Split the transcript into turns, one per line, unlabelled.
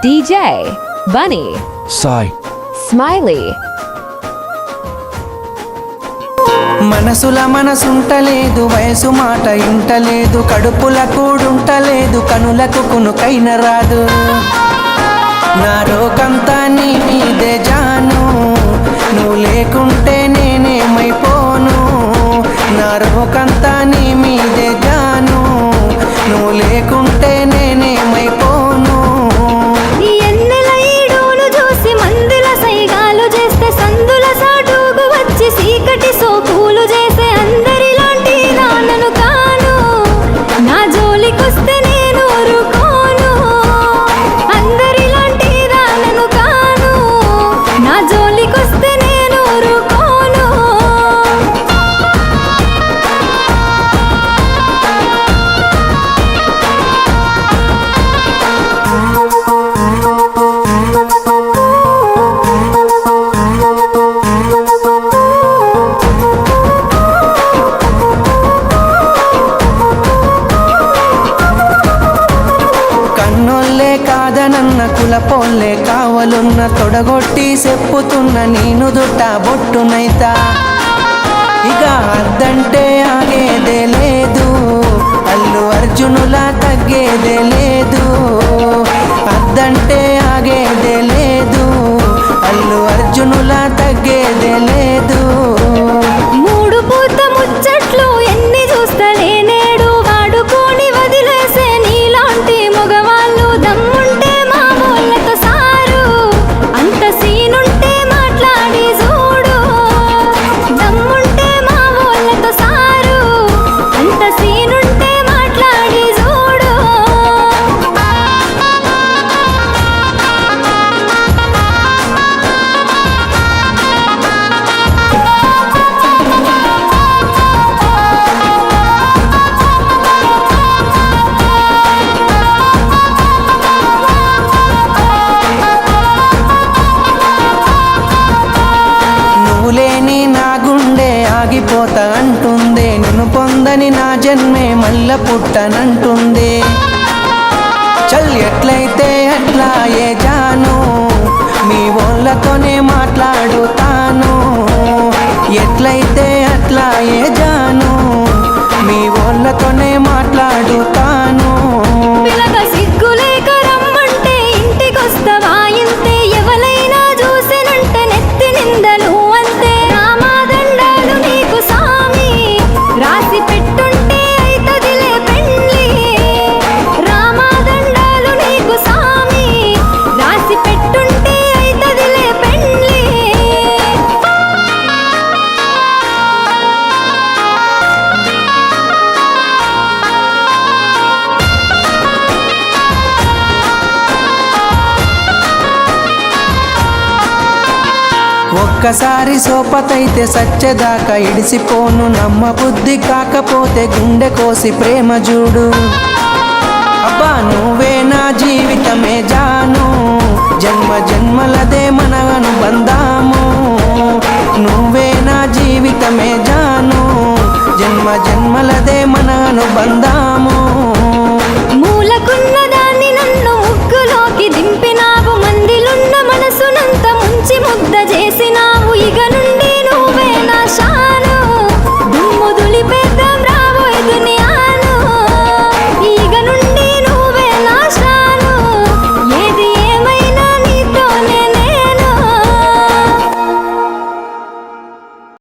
DJ Bunny
Sai
Smiley
మనసుల మనసుంటలేదు, వయసు మాట ఇంటలేదు, కడుపుల కూడుంటలేదు, కనులకు కునుకైన రాదు. నా రోకంతా నీ మీదే జాను, నువ్వు లేకుంటే నేనేమైపోను. నా రోకంతా నీ మీదే జాను, నువ్వు లేకుంటే నేనేమైపోను.
చీకటి సోపులు చేసే అందరిలాంటి నాన్నను కాను, నా జోలికొస్తే నేను ఊరుకోను. అందరిలాంటి నాన్నను కాను, నా జోలికొస్తే నేను ఊరుకోను. కాదనన్న కులపోల్లే కావలున్న తొడగొట్టి చెప్పుతున్న నేను దుట్ట బొట్టునైతా. ఇక అద్దంటే ఆగేదే లేదు, అల్లు అర్జునులా తగ్గేదే లేదు. అద్దంటే ఆగేదే లేదు, అల్లు అర్జునులా తగ్గేదే లేదు. మూడు పూత ముచ్చట్లు ఎన్ని చూస్తలే నేడు, వాడుకొని వదిలేసే నీలాంటి మగవాళ్ళు దమ్ముంటే మా వాళ్ళతో సారు. అంత సీనుంటే మాట్లాడి చూడు, దమ్ముంటే మా వాళ్ళతో సారు. అంత సీనుంటే మాట్లాడి చూడు. నువ్వులేని నా గుండె ఆగిపోతా అంటుంది, నిన్ను పొందని నా జన్మే మల్ల పుట్టనంటుంది. చల్ ఎట్లయితే అట్లా ఏ జాను, మీ వాళ్ళతోనే మాట్లాడుతాను. ఎట్లయితే అట్లా ఏ జాను, మీ వాళ్ళతోనే మాట్లాడుతాను. పిల్లగా సిగ్గులేక రమ్మంటే ఇంటికొస్తావా ఇంతే, ఎవలైనా చూసినంటే నెత్తి నిందలు అంతే. రామాదండాలు నీకు సామి, రాసి పెట్టుంటే అయితదిలే పెండ్లి. రామాదండాలు నీకు సామి, రాసి పెట్టుంటే అయితదిలే పెండ్లి. ఒక్కసారి సోపతైతే సచ్చేదాకా ఇడిసిపోను, నమ్మ బుద్ధి కాకపోతే గుండె కోసి ప్రేమ చూడు. అబ్బా నువ్వే నా జీవితమే జాను, జన్మ జన్మలదే మన అనుబంధం.